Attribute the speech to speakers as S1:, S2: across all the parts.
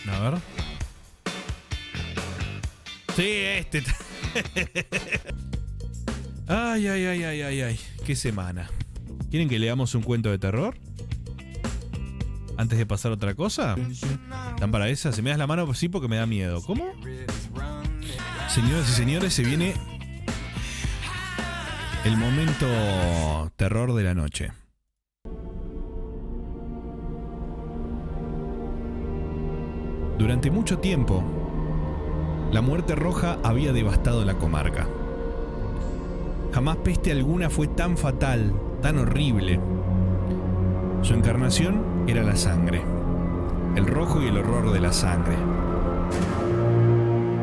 S1: A ver. Sí, este. Ay. Qué semana. ¿Quieren que leamos un cuento de terror? Antes de pasar a otra cosa. ¿Están para esa? ¿Se me das la mano? Sí, porque me da miedo. ¿Cómo? Señoras y señores, se viene el momento terror de la noche. Durante mucho tiempo, la muerte roja había devastado la comarca. Jamás peste alguna fue tan fatal, tan horrible. Su encarnación era la sangre, el rojo y el horror de la sangre.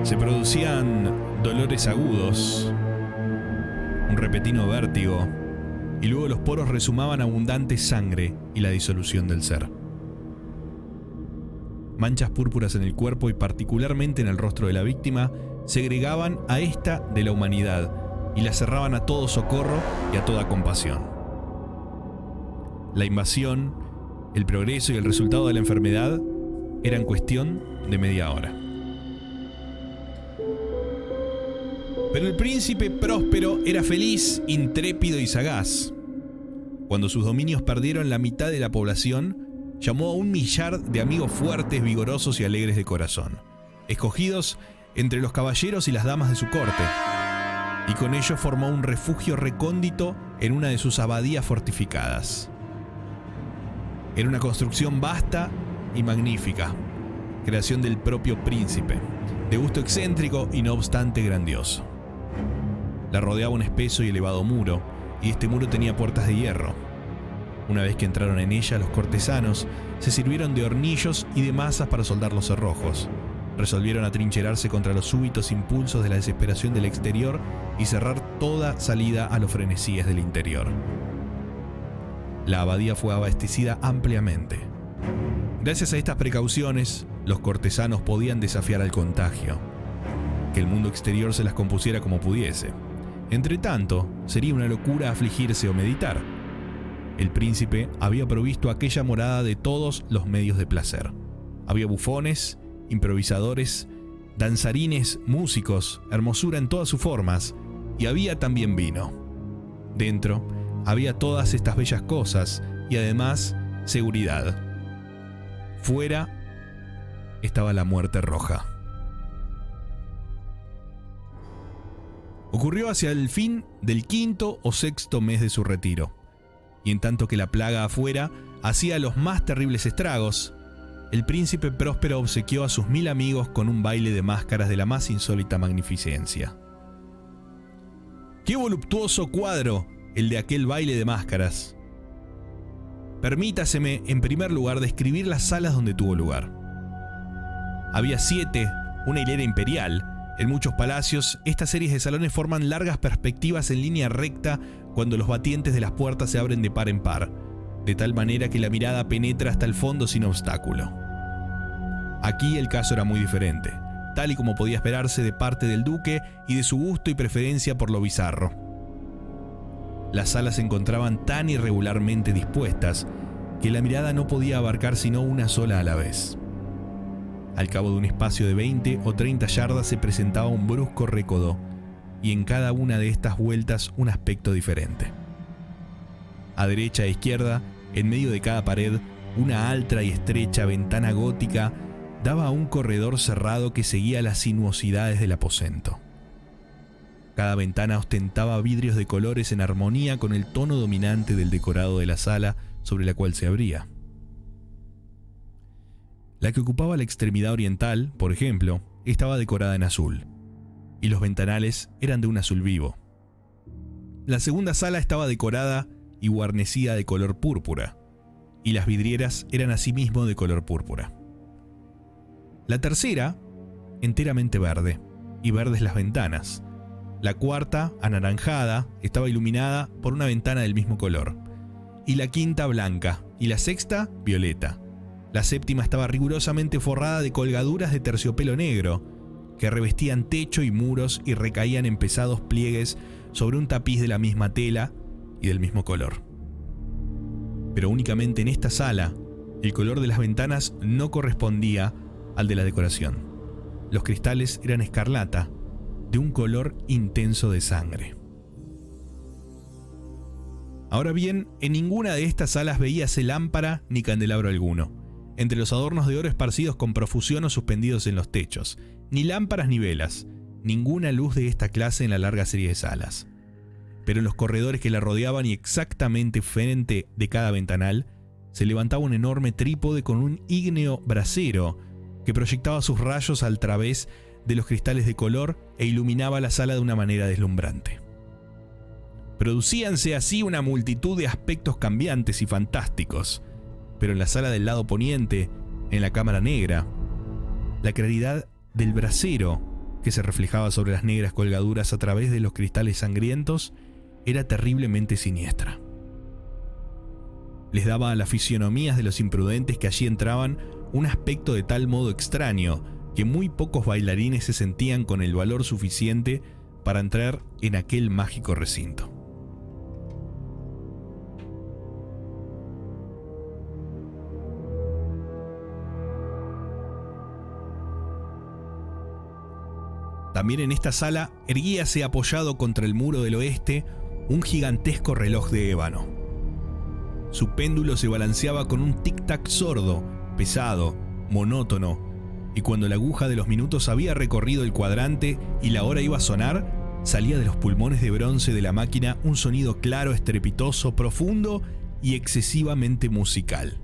S1: Se producían dolores agudos, un repentino vértigo, y luego los poros resumaban abundante sangre y la disolución del ser. Manchas púrpuras en el cuerpo y particularmente en el rostro de la víctima segregaban a esta de la humanidad y la cerraban a todo socorro y a toda compasión. La invasión, el progreso y el resultado de la enfermedad eran cuestión de media hora. Pero el príncipe próspero era feliz, intrépido y sagaz. Cuando sus dominios perdieron la mitad de la población, llamó a 1 millar de amigos fuertes, vigorosos y alegres de corazón, escogidos entre los caballeros y las damas de su corte, y con ellos formó un refugio recóndito en una de sus abadías fortificadas. Era una construcción vasta y magnífica, creación del propio príncipe, de gusto excéntrico y no obstante grandioso. La rodeaba un espeso y elevado muro, y este muro tenía puertas de hierro. Una vez que entraron en ella, los cortesanos se sirvieron de hornillos y de masas para soldar los cerrojos. Resolvieron atrincherarse contra los súbitos impulsos de la desesperación del exterior y cerrar toda salida a los frenesíes del interior. La abadía fue abastecida ampliamente. Gracias a estas precauciones, los cortesanos podían desafiar al contagio, que el mundo exterior se las compusiera como pudiese. Entretanto, sería una locura afligirse o meditar. El príncipe había provisto aquella morada de todos los medios de placer. Había bufones, improvisadores, danzarines, músicos, hermosura en todas sus formas, y había también vino. Dentro había todas estas bellas cosas y además seguridad. Fuera estaba la muerte roja. Ocurrió hacia el fin del 5º o 6º mes de su retiro. Y en tanto que la plaga afuera hacía los más terribles estragos, el príncipe próspero obsequió a sus 1000 amigos con un baile de máscaras de la más insólita magnificencia. ¡Qué voluptuoso cuadro el de aquel baile de máscaras! Permítaseme, en primer lugar, describir las salas donde tuvo lugar. Había 7, una hilera imperial. En muchos palacios, estas series de salones forman largas perspectivas en línea recta cuando los batientes de las puertas se abren de par en par, de tal manera que la mirada penetra hasta el fondo sin obstáculo. Aquí el caso era muy diferente, tal y como podía esperarse de parte del duque y de su gusto y preferencia por lo bizarro. Las salas se encontraban tan irregularmente dispuestas que la mirada no podía abarcar sino una sola a la vez. Al cabo de un espacio de 20 o 30 yardas se presentaba un brusco récodo, y en cada una de estas vueltas un aspecto diferente. A derecha e izquierda, en medio de cada pared, una alta y estrecha ventana gótica daba a un corredor cerrado que seguía las sinuosidades del aposento. Cada ventana ostentaba vidrios de colores en armonía con el tono dominante del decorado de la sala sobre la cual se abría. La que ocupaba la extremidad oriental, por ejemplo, estaba decorada en azul, y los ventanales eran de un azul vivo. La segunda sala estaba decorada y guarnecida de color púrpura, y las vidrieras eran asimismo de color púrpura. La tercera, enteramente verde, y verdes las ventanas. La cuarta, anaranjada, estaba iluminada por una ventana del mismo color, y la quinta blanca, y la sexta violeta. La séptima estaba rigurosamente forrada de colgaduras de terciopelo negro, que revestían techo y muros y recaían en pesados pliegues sobre un tapiz de la misma tela y del mismo color. Pero únicamente en esta sala, el color de las ventanas no correspondía al de la decoración. Los cristales eran escarlata, de un color intenso de sangre. Ahora bien, en ninguna de estas salas veíase lámpara ni candelabro alguno, entre los adornos de oro esparcidos con profusión o suspendidos en los techos, ni lámparas ni velas, ninguna luz de esta clase en la larga serie de salas. Pero en los corredores que la rodeaban y exactamente frente de cada ventanal, se levantaba un enorme trípode con un ígneo brasero que proyectaba sus rayos a través de los cristales de color e iluminaba la sala de una manera deslumbrante. Producíanse así una multitud de aspectos cambiantes y fantásticos, pero en la sala del lado poniente, en la cámara negra, la claridad del brasero que se reflejaba sobre las negras colgaduras a través de los cristales sangrientos era terriblemente siniestra. Les daba a las fisionomías de los imprudentes que allí entraban un aspecto de tal modo extraño que muy pocos bailarines se sentían con el valor suficiente para entrar en aquel mágico recinto. También en esta sala erguíase apoyado contra el muro del oeste un gigantesco reloj de ébano. Su péndulo se balanceaba con un tic-tac sordo, pesado, monótono, y cuando la aguja de los minutos había recorrido el cuadrante y la hora iba a sonar, salía de los pulmones de bronce de la máquina un sonido claro, estrepitoso, profundo y excesivamente musical,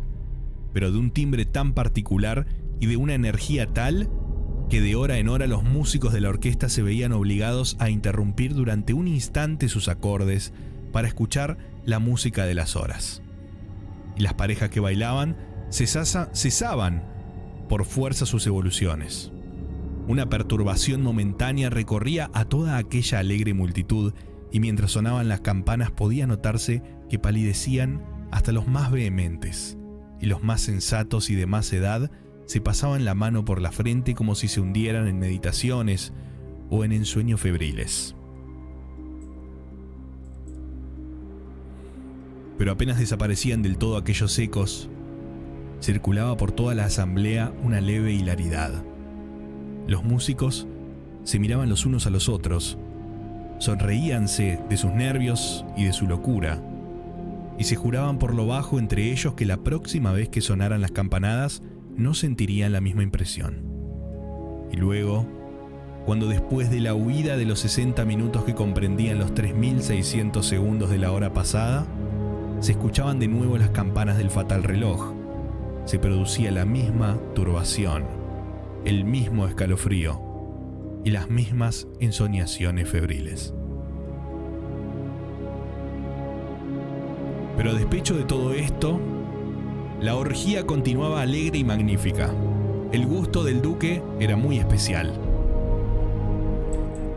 S1: pero de un timbre tan particular y de una energía tal que de hora en hora los músicos de la orquesta se veían obligados a interrumpir durante un instante sus acordes para escuchar la música de las horas. Y las parejas que bailaban cesaban por fuerza sus evoluciones. Una perturbación momentánea recorría a toda aquella alegre multitud, y mientras sonaban las campanas podía notarse que palidecían hasta los más vehementes, y los más sensatos y de más edad se pasaban la mano por la frente como si se hundieran en meditaciones o en ensueños febriles. Pero apenas desaparecían del todo aquellos ecos, circulaba por toda la asamblea una leve hilaridad. Los músicos se miraban los unos a los otros, sonreíanse de sus nervios y de su locura, y se juraban por lo bajo entre ellos que la próxima vez que sonaran las campanadas no sentirían la misma impresión. Y luego, cuando después de la huida de los 60 minutos que comprendían los 3.600 segundos de la hora pasada, se escuchaban de nuevo las campanas del fatal reloj, se producía la misma turbación, el mismo escalofrío y las mismas ensoñaciones febriles. Pero a despecho de todo esto, la orgía continuaba alegre y magnífica. El gusto del duque era muy especial.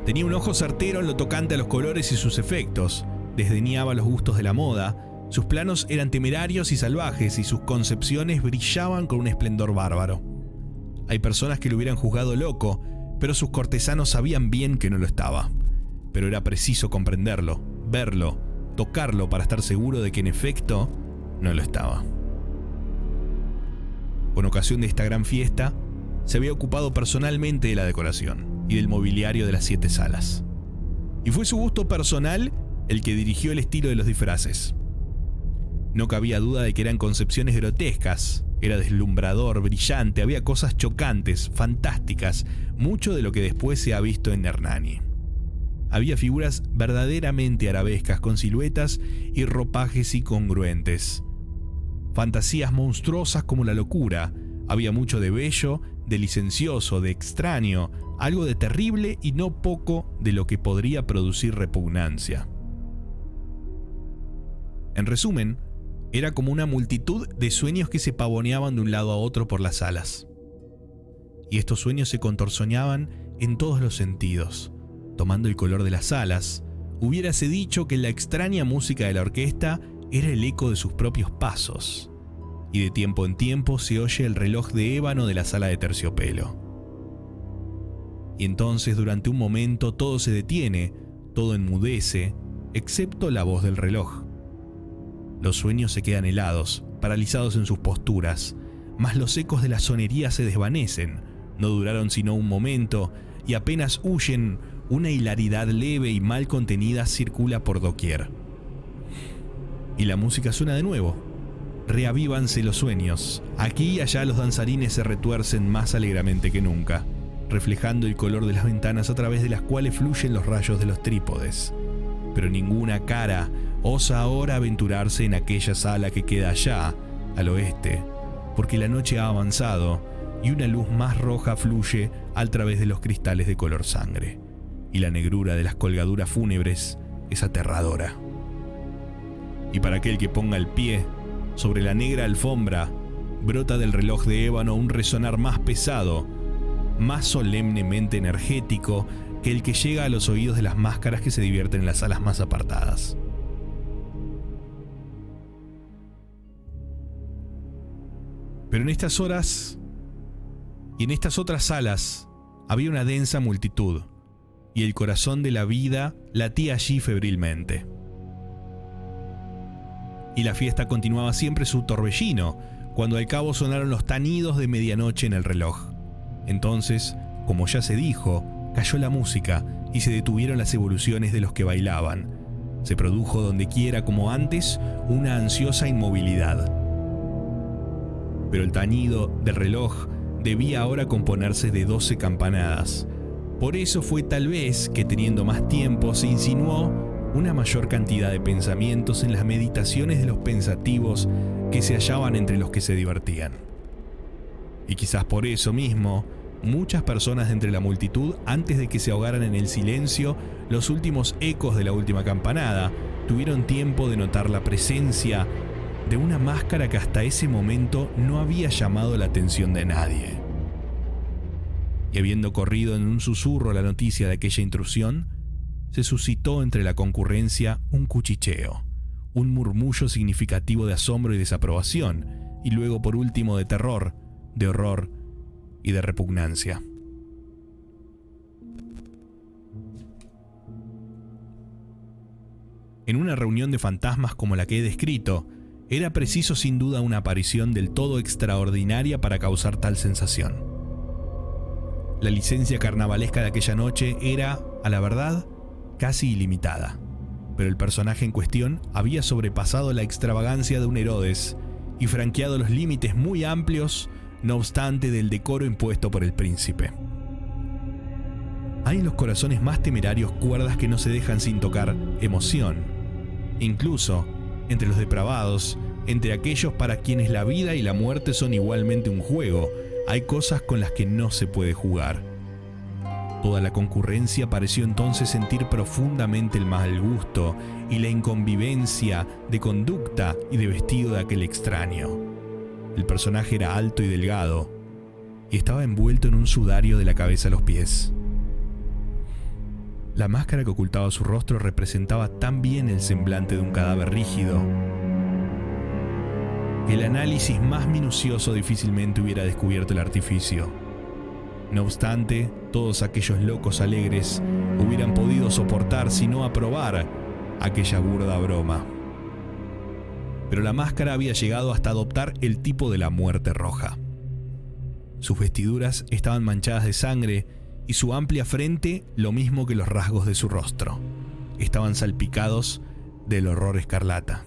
S1: Tenía un ojo certero en lo tocante a los colores y sus efectos, desdeñaba los gustos de la moda, sus planos eran temerarios y salvajes y sus concepciones brillaban con un esplendor bárbaro. Hay personas que lo hubieran juzgado loco, pero sus cortesanos sabían bien que no lo estaba. Pero era preciso comprenderlo, verlo, tocarlo para estar seguro de que en efecto no lo estaba. Con ocasión de esta gran fiesta, se había ocupado personalmente de la decoración y del mobiliario de las 7 salas. Y fue su gusto personal el que dirigió el estilo de los disfraces. No cabía duda de que eran concepciones grotescas, era deslumbrador, brillante, había cosas chocantes, fantásticas, mucho de lo que después se ha visto en Hernani. Había figuras verdaderamente arabescas con siluetas y ropajes incongruentes. Fantasías monstruosas como la locura, había mucho de bello, de licencioso, de extraño, algo de terrible y no poco de lo que podría producir repugnancia. En resumen, era como una multitud de sueños que se pavoneaban de un lado a otro por las salas. Y estos sueños se contorsionaban en todos los sentidos, tomando el color de las salas. Hubiérase dicho que la extraña música de la orquesta era el eco de sus propios pasos, y de tiempo en tiempo se oye el reloj de ébano de la sala de terciopelo. Y entonces durante un momento todo se detiene, todo enmudece, excepto la voz del reloj. Los sueños se quedan helados, paralizados en sus posturas, mas los ecos de la sonería se desvanecen. No duraron sino un momento, y apenas huyen, una hilaridad leve y mal contenida circula por doquier. Y la música suena de nuevo. Reavívanse los sueños. Aquí y allá los danzarines se retuercen más alegremente que nunca, reflejando el color de las ventanas a través de las cuales fluyen los rayos de los trípodes. Pero ninguna cara osa ahora aventurarse en aquella sala que queda allá, al oeste, porque la noche ha avanzado y una luz más roja fluye a través de los cristales de color sangre, y la negrura de las colgaduras fúnebres es aterradora. Y para aquel que ponga el pie sobre la negra alfombra, brota del reloj de ébano un resonar más pesado, más solemnemente energético que el que llega a los oídos de las máscaras que se divierten en las salas más apartadas. Pero en estas horas y en estas otras salas había una densa multitud, y el corazón de la vida latía allí febrilmente. Y la fiesta continuaba siempre su torbellino, cuando al cabo sonaron los tañidos de medianoche en el reloj. Entonces, como ya se dijo, cayó la música y se detuvieron las evoluciones de los que bailaban. Se produjo donde quiera como antes una ansiosa inmovilidad. Pero el tañido del reloj debía ahora componerse de 12 campanadas. Por eso fue tal vez que, teniendo más tiempo, se insinuó una mayor cantidad de pensamientos en las meditaciones de los pensativos que se hallaban entre los que se divertían. Y quizás por eso mismo, muchas personas de entre la multitud, antes de que se ahogaran en el silencio los últimos ecos de la última campanada, tuvieron tiempo de notar la presencia de una máscara que hasta ese momento no había llamado la atención de nadie. Y habiendo corrido en un susurro la noticia de aquella intrusión, se suscitó entre la concurrencia un cuchicheo, un murmullo significativo de asombro y desaprobación, y luego por último de terror, de horror y de repugnancia. En una reunión de fantasmas como la que he descrito, era preciso sin duda una aparición del todo extraordinaria para causar tal sensación. La licencia carnavalesca de aquella noche era, a la verdad, casi ilimitada, pero el personaje en cuestión había sobrepasado la extravagancia de un Herodes y franqueado los límites muy amplios, no obstante, del decoro impuesto por el príncipe. Hay en los corazones más temerarios cuerdas que no se dejan sin tocar emoción. Incluso, entre los depravados, entre aquellos para quienes la vida y la muerte son igualmente un juego, hay cosas con las que no se puede jugar. Toda la concurrencia pareció entonces sentir profundamente el mal gusto y la inconvivencia de conducta y de vestido de aquel extraño. El personaje era alto y delgado, y estaba envuelto en un sudario de la cabeza a los pies. La máscara que ocultaba su rostro representaba tan bien el semblante de un cadáver rígido que el análisis más minucioso difícilmente hubiera descubierto el artificio. No obstante, todos aquellos locos alegres hubieran podido soportar, si no aprobar, aquella burda broma. Pero la máscara había llegado hasta adoptar el tipo de la muerte roja. Sus vestiduras estaban manchadas de sangre y su amplia frente, lo mismo que los rasgos de su rostro, estaban salpicados del horror escarlata.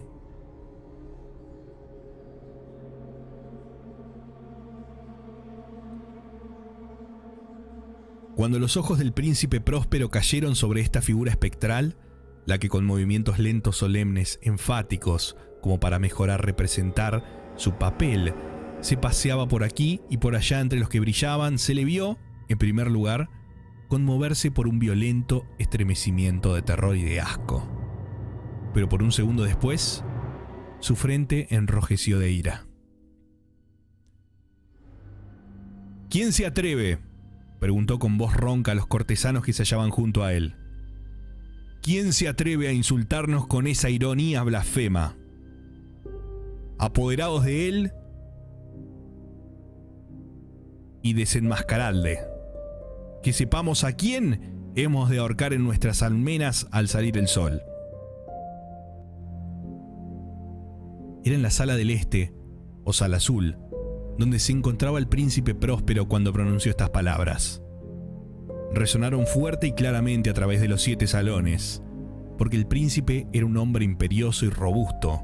S1: Cuando los ojos del príncipe Próspero cayeron sobre esta figura espectral, la que con movimientos lentos, solemnes, enfáticos, como para mejorar representar su papel, se paseaba por aquí y por allá entre los que brillaban, se le vio, en primer lugar, conmoverse por un violento estremecimiento de terror y de asco. Pero por un segundo después, su frente enrojeció de ira. ¿Quién se atreve?, preguntó con voz ronca a los cortesanos que se hallaban junto a él. ¿Quién se atreve a insultarnos con esa ironía blasfema? Apoderaos de él y desenmascaradle, que sepamos a quién hemos de ahorcar en nuestras almenas al salir el sol. Era en la sala del este, o sala azul, donde se encontraba el príncipe Próspero cuando pronunció estas palabras. Resonaron fuerte y claramente a través de los 7 salones, porque el príncipe era un hombre imperioso y robusto,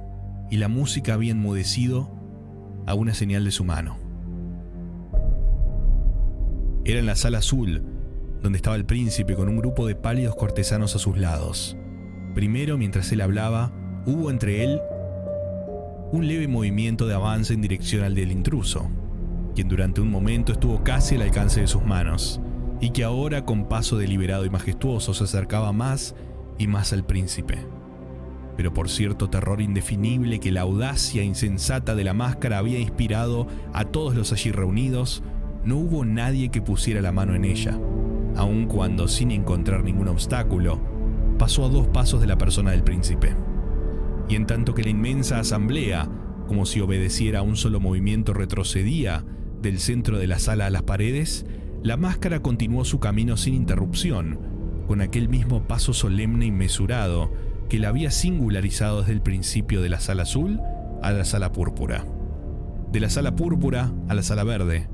S1: y la música había enmudecido a una señal de su mano. Era en la sala azul, donde estaba el príncipe con un grupo de pálidos cortesanos a sus lados. Primero, mientras él hablaba, hubo entre él un leve movimiento de avance en dirección al del intruso, quien durante un momento estuvo casi al alcance de sus manos, y que ahora con paso deliberado y majestuoso se acercaba más y más al príncipe. Pero por cierto terror indefinible que la audacia insensata de la máscara había inspirado a todos los allí reunidos, no hubo nadie que pusiera la mano en ella, aun cuando, sin encontrar ningún obstáculo, pasó a 2 pasos de la persona del príncipe. Y en tanto que la inmensa asamblea, como si obedeciera a un solo movimiento, retrocedía del centro de la sala a las paredes, la máscara continuó su camino sin interrupción, con aquel mismo paso solemne y mesurado que la había singularizado desde el principio de la sala azul a la sala púrpura, de la sala púrpura a la sala verde,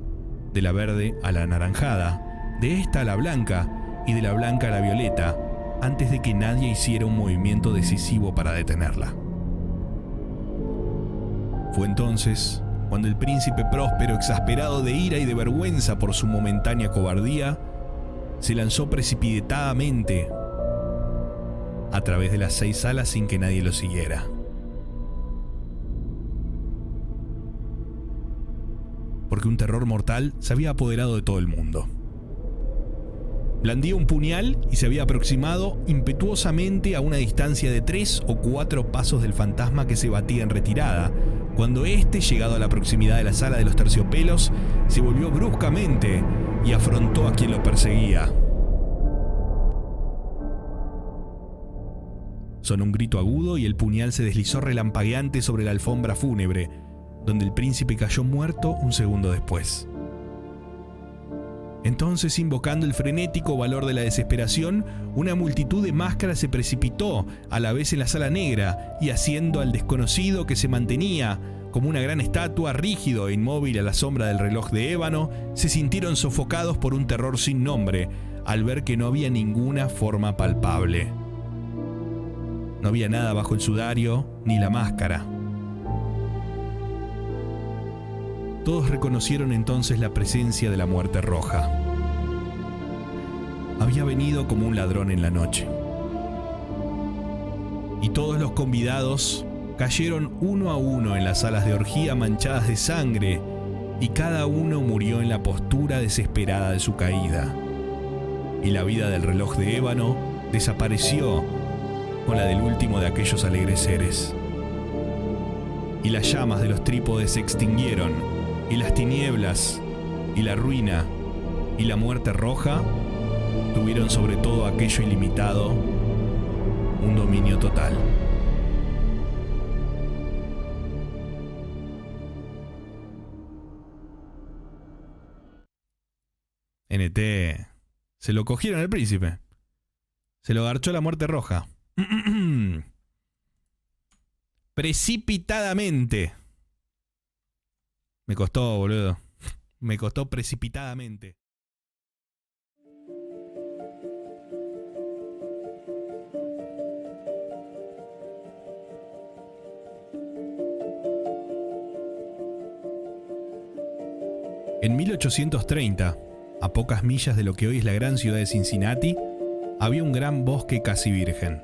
S1: de la verde a la anaranjada, de esta a la blanca y de la blanca a la violeta, antes de que nadie hiciera un movimiento decisivo para detenerla. Fue entonces cuando el príncipe Próspero, exasperado de ira y de vergüenza por su momentánea cobardía, se lanzó precipitadamente a través de las 6 salas sin que nadie lo siguiera. Porque un terror mortal se había apoderado de todo el mundo. Blandía un puñal y se había aproximado impetuosamente a una distancia de 3 o 4 pasos del fantasma que se batía en retirada, cuando éste, llegado a la proximidad de la sala de los terciopelos, se volvió bruscamente y afrontó a quien lo perseguía. Sonó un grito agudo y el puñal se deslizó relampagueante sobre la alfombra fúnebre, donde el príncipe cayó muerto un segundo después. Entonces, invocando el frenético valor de la desesperación, una multitud de máscaras se precipitó a la vez en la sala negra y, haciendo al desconocido, que se mantenía como una gran estatua, rígido e inmóvil a la sombra del reloj de ébano, se sintieron sofocados por un terror sin nombre al ver que no había ninguna forma palpable. No había nada bajo el sudario ni la máscara. Todos reconocieron entonces la presencia de la muerte roja. Había venido como un ladrón en la noche. Y todos los convidados cayeron uno a uno en las salas de orgía manchadas de sangre, y cada uno murió en la postura desesperada de su caída. Y la vida del reloj de ébano desapareció con la del último de aquellos alegres seres. Y las llamas de los trípodes se extinguieron, y las tinieblas, y la ruina, y la muerte roja tuvieron sobre todo aquello ilimitado un dominio total. NT, se lo cogieron al príncipe. Se lo garchó la muerte roja. Precipitadamente. Me costó, boludo. Me costó precipitadamente. En 1830, a pocas millas de lo que hoy es la gran ciudad de Cincinnati, había un gran bosque casi virgen.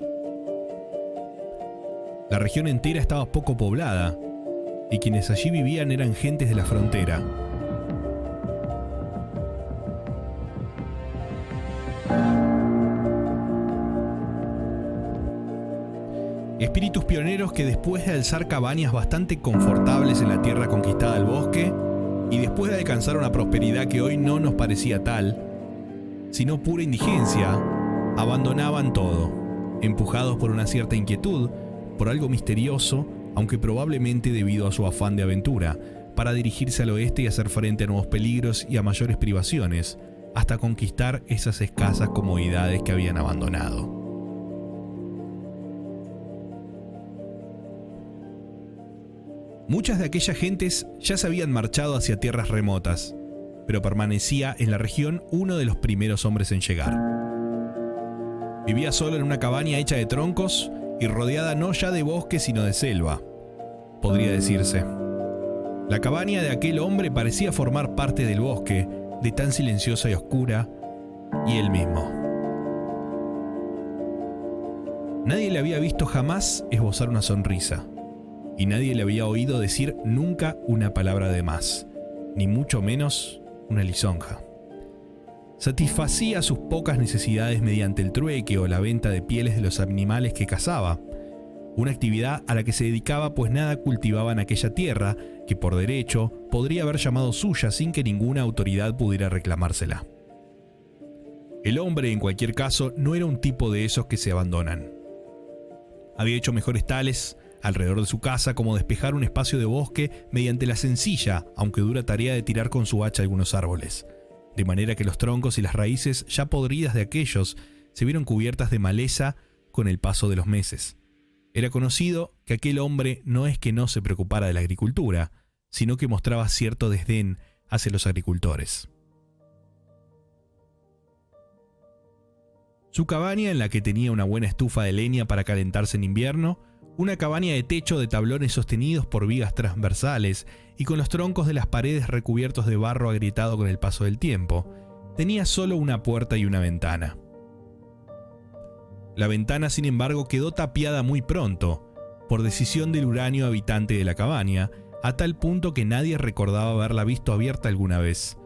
S1: La región entera estaba poco poblada, y quienes allí vivían eran gentes de la frontera. Espíritus pioneros que, después de alzar cabañas bastante confortables en la tierra conquistada del bosque, y después de alcanzar una prosperidad que hoy no nos parecía tal, sino pura indigencia, abandonaban todo, empujados por una cierta inquietud, por algo misterioso, aunque probablemente debido a su afán de aventura, para dirigirse al oeste y hacer frente a nuevos peligros y a mayores privaciones, hasta conquistar esas escasas comodidades que habían abandonado. Muchas de aquellas gentes ya se habían marchado hacia tierras remotas, pero permanecía en la región uno de los primeros hombres en llegar. Vivía solo en una cabaña hecha de troncos y rodeada no ya de bosque sino de selva, podría decirse. La cabaña de aquel hombre parecía formar parte del bosque, de tan silenciosa y oscura, y él mismo. Nadie le había visto jamás esbozar una sonrisa, y nadie le había oído decir nunca una palabra de más, ni mucho menos una lisonja. Satisfacía sus pocas necesidades mediante el trueque o la venta de pieles de los animales que cazaba, una actividad a la que se dedicaba pues nada cultivaba en aquella tierra que por derecho podría haber llamado suya sin que ninguna autoridad pudiera reclamársela. El hombre, en cualquier caso, no era un tipo de esos que se abandonan. Había hecho mejores tales alrededor de su casa como despejar un espacio de bosque mediante la sencilla, aunque dura tarea de tirar con su hacha algunos árboles, de manera que los troncos y las raíces ya podridas de aquellos se vieron cubiertas de maleza con el paso de los meses. Era conocido que aquel hombre no es que no se preocupara de la agricultura, sino que mostraba cierto desdén hacia los agricultores. Su cabaña, en la que tenía una buena estufa de leña para calentarse en invierno, una cabaña de techo de tablones sostenidos por vigas transversales y con los troncos de las paredes recubiertos de barro agrietado con el paso del tiempo, tenía solo una puerta y una ventana. La ventana, sin embargo, quedó tapiada muy pronto, por decisión del uranio habitante de la cabaña, a tal punto que nadie recordaba haberla visto abierta alguna vez.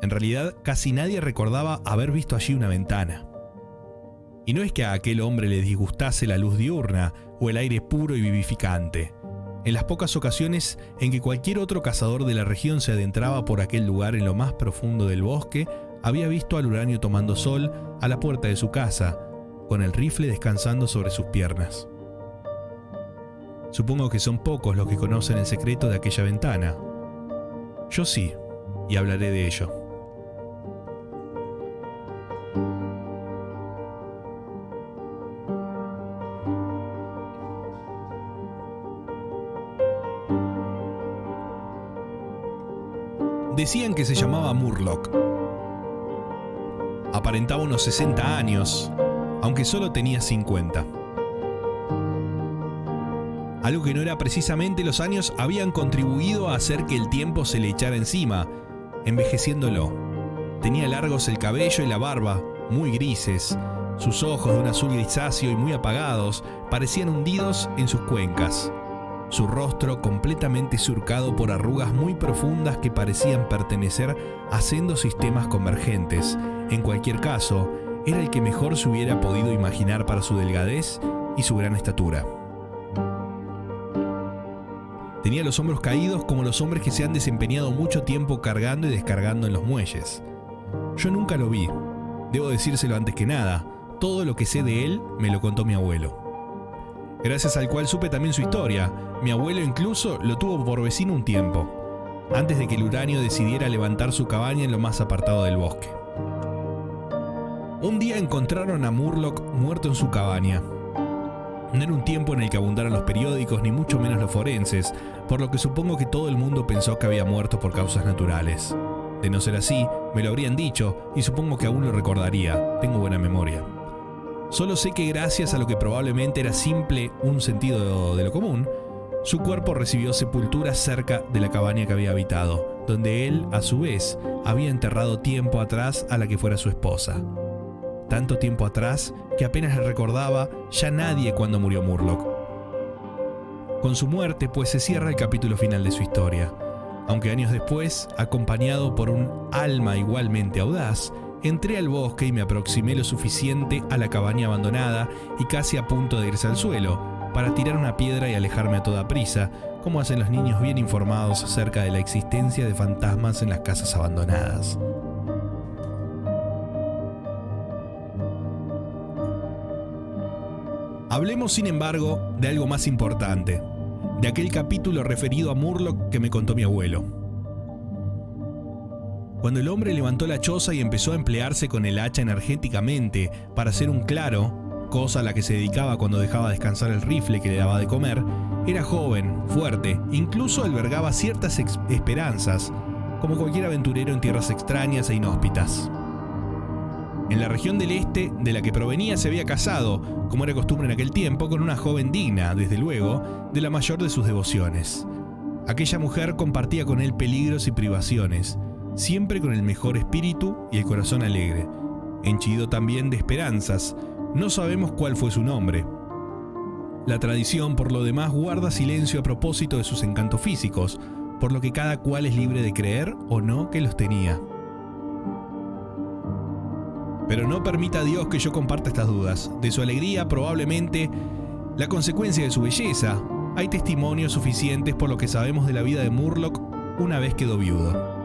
S1: En realidad, casi nadie recordaba haber visto allí una ventana. Y no es que a aquel hombre le disgustase la luz diurna o el aire puro y vivificante. En las pocas ocasiones en que cualquier otro cazador de la región se adentraba por aquel lugar en lo más profundo del bosque, había visto al uranio tomando sol a la puerta de su casa, con el rifle descansando sobre sus piernas. Supongo que son pocos los que conocen el secreto de aquella ventana. Yo sí, y hablaré de ello. Decían que se llamaba Murloc. Aparentaba unos 60 años, aunque solo tenía 50. Algo que no era precisamente los años habían contribuido a hacer que el tiempo se le echara encima, envejeciéndolo. Tenía largos el cabello y la barba, muy grises. Sus ojos, de un azul grisáceo y muy apagados, parecían hundidos en sus cuencas. Su rostro completamente surcado por arrugas muy profundas que parecían pertenecer a sendos sistemas convergentes. En cualquier caso, era el que mejor se hubiera podido imaginar para su delgadez y su gran estatura. Tenía los hombros caídos como los hombres que se han desempeñado mucho tiempo cargando y descargando en los muelles. Yo nunca lo vi. Debo decírselo antes que nada. Todo lo que sé de él me lo contó mi abuelo, gracias al cual supe también su historia. Mi abuelo incluso lo tuvo por vecino un tiempo, antes de que el uranio decidiera levantar su cabaña en lo más apartado del bosque. Un día encontraron a Murloc muerto en su cabaña. No era un tiempo en el que abundaran los periódicos, ni mucho menos los forenses, por lo que supongo que todo el mundo pensó que había muerto por causas naturales. De no ser así, me lo habrían dicho, y supongo que aún lo recordaría. Tengo buena memoria. Solo sé que gracias a lo que probablemente era simple un sentido de lo común, su cuerpo recibió sepultura cerca de la cabaña que había habitado, donde él, a su vez, había enterrado tiempo atrás a la que fuera su esposa. Tanto tiempo atrás que apenas le recordaba ya nadie cuando murió Murloc. Con su muerte, pues, se cierra el capítulo final de su historia, aunque años después, acompañado por un alma igualmente audaz, entré al bosque y me aproximé lo suficiente a la cabaña abandonada y casi a punto de irse al suelo, para tirar una piedra y alejarme a toda prisa, como hacen los niños bien informados acerca de la existencia de fantasmas en las casas abandonadas. Hablemos, sin embargo, de algo más importante, de aquel capítulo referido a Murloc que me contó mi abuelo. Cuando el hombre levantó la choza y empezó a emplearse con el hacha energéticamente para hacer un claro, cosa a la que se dedicaba cuando dejaba descansar el rifle que le daba de comer, era joven, fuerte, incluso albergaba ciertas esperanzas, como cualquier aventurero en tierras extrañas e inhóspitas. En la región del este de la que provenía se había casado, como era costumbre en aquel tiempo, con una joven digna, desde luego, de la mayor de sus devociones. Aquella mujer compartía con él peligros y privaciones, siempre con el mejor espíritu y el corazón alegre, henchido también de esperanzas. No sabemos cuál fue su nombre. La tradición, por lo demás, guarda silencio a propósito de sus encantos físicos, por lo que cada cual es libre de creer o no que los tenía. Pero no permita a Dios que yo comparta estas dudas. De su alegría, probablemente, la consecuencia de su belleza. Hay testimonios suficientes por lo que sabemos de la vida de Murlock una vez quedó viudo.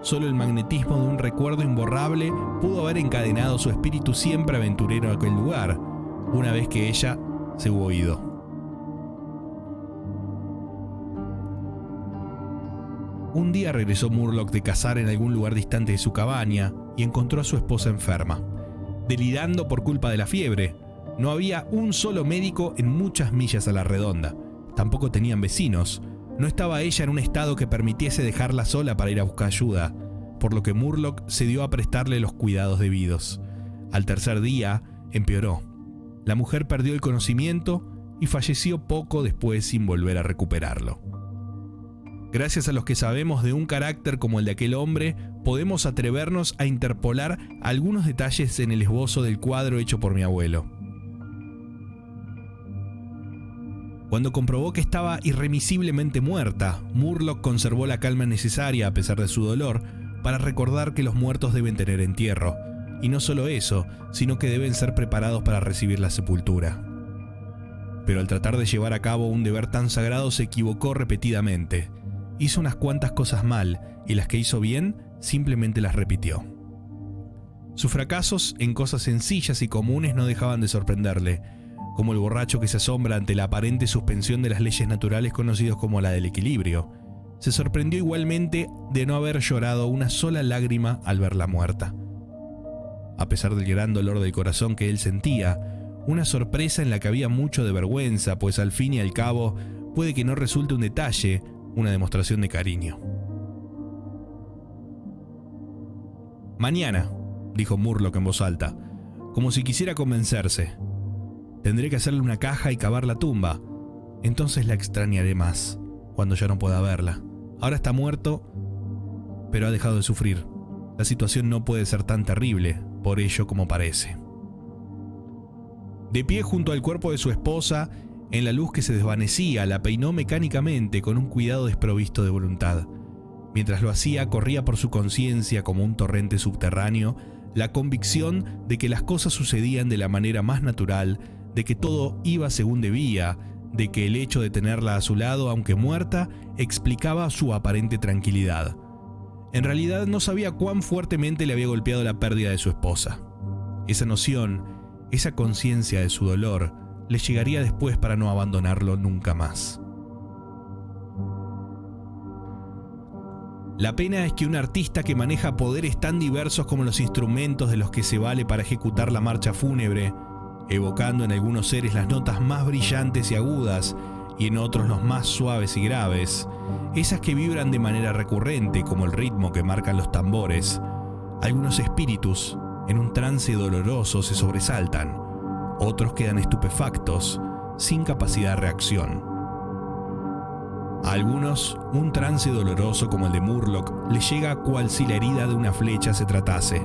S1: Solo el magnetismo de un recuerdo imborrable pudo haber encadenado su espíritu siempre aventurero a aquel lugar, una vez que ella se hubo ido. Un día regresó Murlock de cazar en algún lugar distante de su cabaña y encontró a su esposa enferma, delirando por culpa de la fiebre. No había un solo médico en muchas millas a la redonda. Tampoco tenían vecinos. No estaba ella en un estado que permitiese dejarla sola para ir a buscar ayuda, por lo que Murlock se dio a prestarle los cuidados debidos. Al tercer día, empeoró. La mujer perdió el conocimiento y falleció poco después sin volver a recuperarlo. Gracias a los que sabemos de un carácter como el de aquel hombre, podemos atrevernos a interpolar algunos detalles en el esbozo del cuadro hecho por mi abuelo. Cuando comprobó que estaba irremisiblemente muerta, Murlock conservó la calma necesaria a pesar de su dolor para recordar que los muertos deben tener entierro, y no solo eso, sino que deben ser preparados para recibir la sepultura. Pero al tratar de llevar a cabo un deber tan sagrado se equivocó repetidamente. Hizo unas cuantas cosas mal, y las que hizo bien, simplemente las repitió. Sus fracasos en cosas sencillas y comunes no dejaban de sorprenderle, como el borracho que se asombra ante la aparente suspensión de las leyes naturales conocidas como la del equilibrio. Se sorprendió igualmente de no haber llorado una sola lágrima al verla muerta. A pesar del gran dolor del corazón que él sentía, una sorpresa en la que había mucho de vergüenza, pues al fin y al cabo puede que no resulte un detalle, una demostración de cariño. «Mañana», dijo Murlock en voz alta, como si quisiera convencerse. «Tendré que hacerle una caja y cavar la tumba. Entonces la extrañaré más, cuando ya no pueda verla. Ahora está muerto, pero ha dejado de sufrir. La situación no puede ser tan terrible, por ello como parece». De pie junto al cuerpo de su esposa, en la luz que se desvanecía, la peinó mecánicamente con un cuidado desprovisto de voluntad. Mientras lo hacía, corría por su conciencia como un torrente subterráneo la convicción de que las cosas sucedían de la manera más natural, de que todo iba según debía, de que el hecho de tenerla a su lado, aunque muerta, explicaba su aparente tranquilidad. En realidad no sabía cuán fuertemente le había golpeado la pérdida de su esposa. Esa noción, esa conciencia de su dolor, le llegaría después para no abandonarlo nunca más. La pena es que un artista que maneja poderes tan diversos como los instrumentos de los que se vale para ejecutar la marcha fúnebre, evocando en algunos seres las notas más brillantes y agudas y en otros los más suaves y graves, esas que vibran de manera recurrente como el ritmo que marcan los tambores, algunos espíritus en un trance doloroso se sobresaltan. Otros quedan estupefactos, sin capacidad de reacción. A algunos, un trance doloroso como el de Murlock les llega cual si la herida de una flecha se tratase.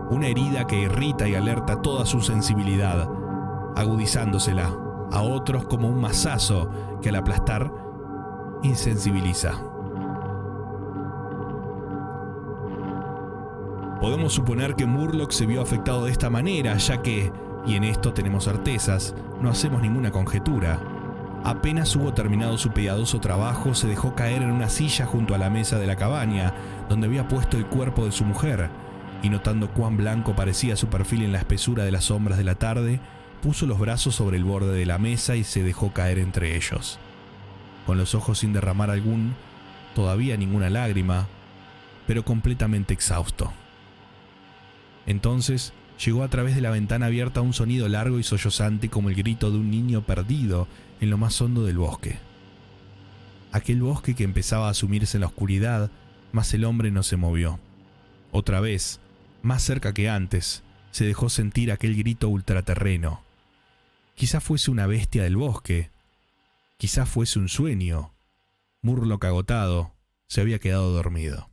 S1: Una herida que irrita y alerta toda su sensibilidad, agudizándosela. A otros como un mazazo que al aplastar, insensibiliza. Podemos suponer que Murlock se vio afectado de esta manera, ya que, y en esto tenemos certezas, no hacemos ninguna conjetura. Apenas hubo terminado su piadoso trabajo, se dejó caer en una silla junto a la mesa de la cabaña, donde había puesto el cuerpo de su mujer, y notando cuán blanco parecía su perfil en la espesura de las sombras de la tarde, puso los brazos sobre el borde de la mesa y se dejó caer entre ellos. Con los ojos sin derramar todavía ninguna lágrima, pero completamente exhausto. Entonces llegó a través de la ventana abierta un sonido largo y sollozante como el grito de un niño perdido en lo más hondo del bosque. Aquel bosque que empezaba a sumirse en la oscuridad, mas el hombre no se movió. Otra vez, más cerca que antes, se dejó sentir aquel grito ultraterreno. Quizá fuese una bestia del bosque, quizá fuese un sueño. Murloc, agotado, se había quedado dormido.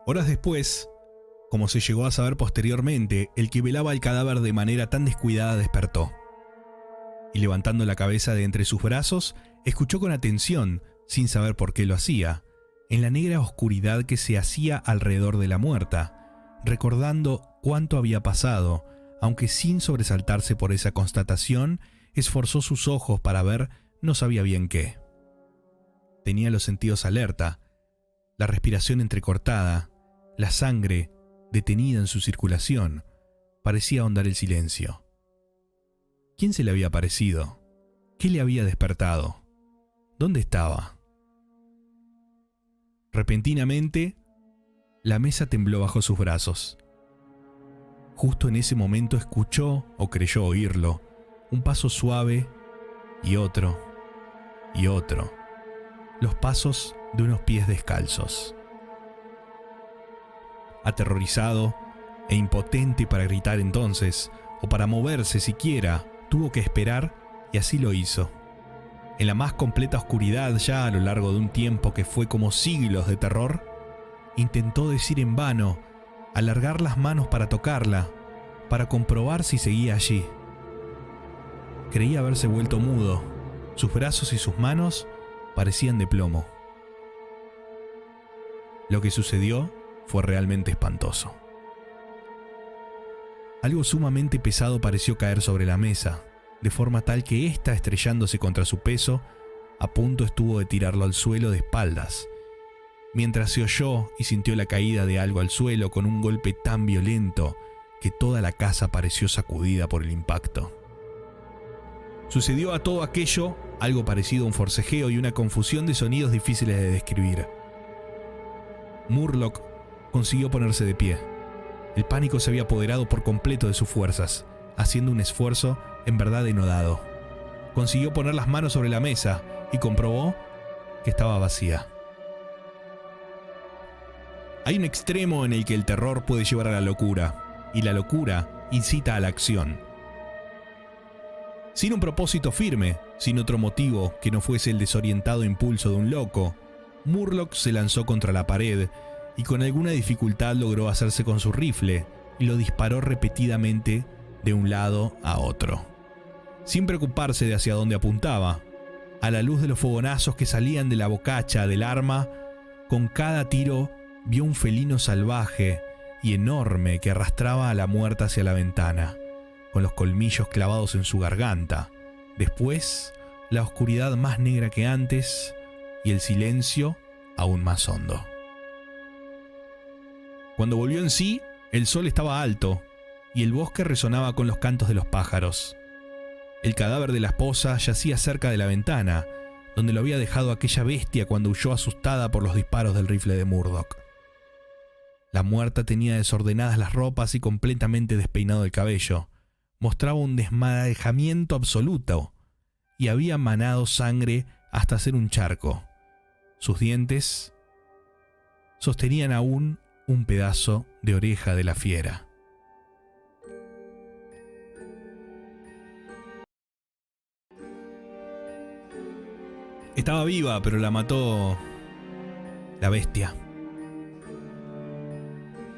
S1: Horas después, como se llegó a saber posteriormente, el que velaba el cadáver de manera tan descuidada despertó. Y levantando la cabeza de entre sus brazos, escuchó con atención, sin saber por qué lo hacía, en la negra oscuridad que se hacía alrededor de la muerta, recordando cuánto había pasado, aunque sin sobresaltarse por esa constatación, esforzó sus ojos para ver no sabía bien qué. Tenía los sentidos alerta, la respiración entrecortada, la sangre detenida en su circulación, parecía ahondar el silencio. ¿Quién se le había aparecido? ¿Qué le había despertado? ¿Dónde estaba? Repentinamente, la mesa tembló bajo sus brazos. Justo en ese momento escuchó, o creyó oírlo, un paso suave y otro, los pasos de unos pies descalzos. Aterrorizado e impotente para gritar entonces, o para moverse siquiera, tuvo que esperar y así lo hizo. En la más completa oscuridad, ya a lo largo de un tiempo que fue como siglos de terror, intentó decir en vano, alargar las manos para tocarla, para comprobar si seguía allí. Creía haberse vuelto mudo, sus brazos y sus manos parecían de plomo. Lo que sucedió fue realmente espantoso. Algo sumamente pesado pareció caer sobre la mesa, de forma tal que ésta, estrellándose contra su peso, a punto estuvo de tirarlo al suelo de espaldas, mientras se oyó y sintió la caída de algo al suelo con un golpe tan violento que toda la casa pareció sacudida por el impacto. Sucedió a todo aquello algo parecido a un forcejeo y una confusión de sonidos difíciles de describir. Murloc consiguió ponerse de pie. El pánico se había apoderado por completo de sus fuerzas, haciendo un esfuerzo en verdad denodado. Consiguió poner las manos sobre la mesa y comprobó que estaba vacía. Hay un extremo en el que el terror puede llevar a la locura, y la locura incita a la acción. Sin un propósito firme, sin otro motivo que no fuese el desorientado impulso de un loco, Murloc se lanzó contra la pared y con alguna dificultad logró hacerse con su rifle y lo disparó repetidamente de un lado a otro. Sin preocuparse de hacia dónde apuntaba, a la luz de los fogonazos que salían de la bocacha del arma, con cada tiro vio un felino salvaje y enorme que arrastraba a la muerta hacia la ventana, con los colmillos clavados en su garganta. Después, la oscuridad más negra que antes y el silencio aún más hondo. Cuando volvió en sí, el sol estaba alto y el bosque resonaba con los cantos de los pájaros. El cadáver de la esposa yacía cerca de la ventana, donde lo había dejado aquella bestia cuando huyó asustada por los disparos del rifle de Murdoch. La muerta tenía desordenadas las ropas y completamente despeinado el cabello. Mostraba un desmadejamiento absoluto y había manado sangre hasta hacer un charco. Sus dientes sostenían aún un pedazo de oreja de la fiera. Estaba viva, pero la mató la bestia.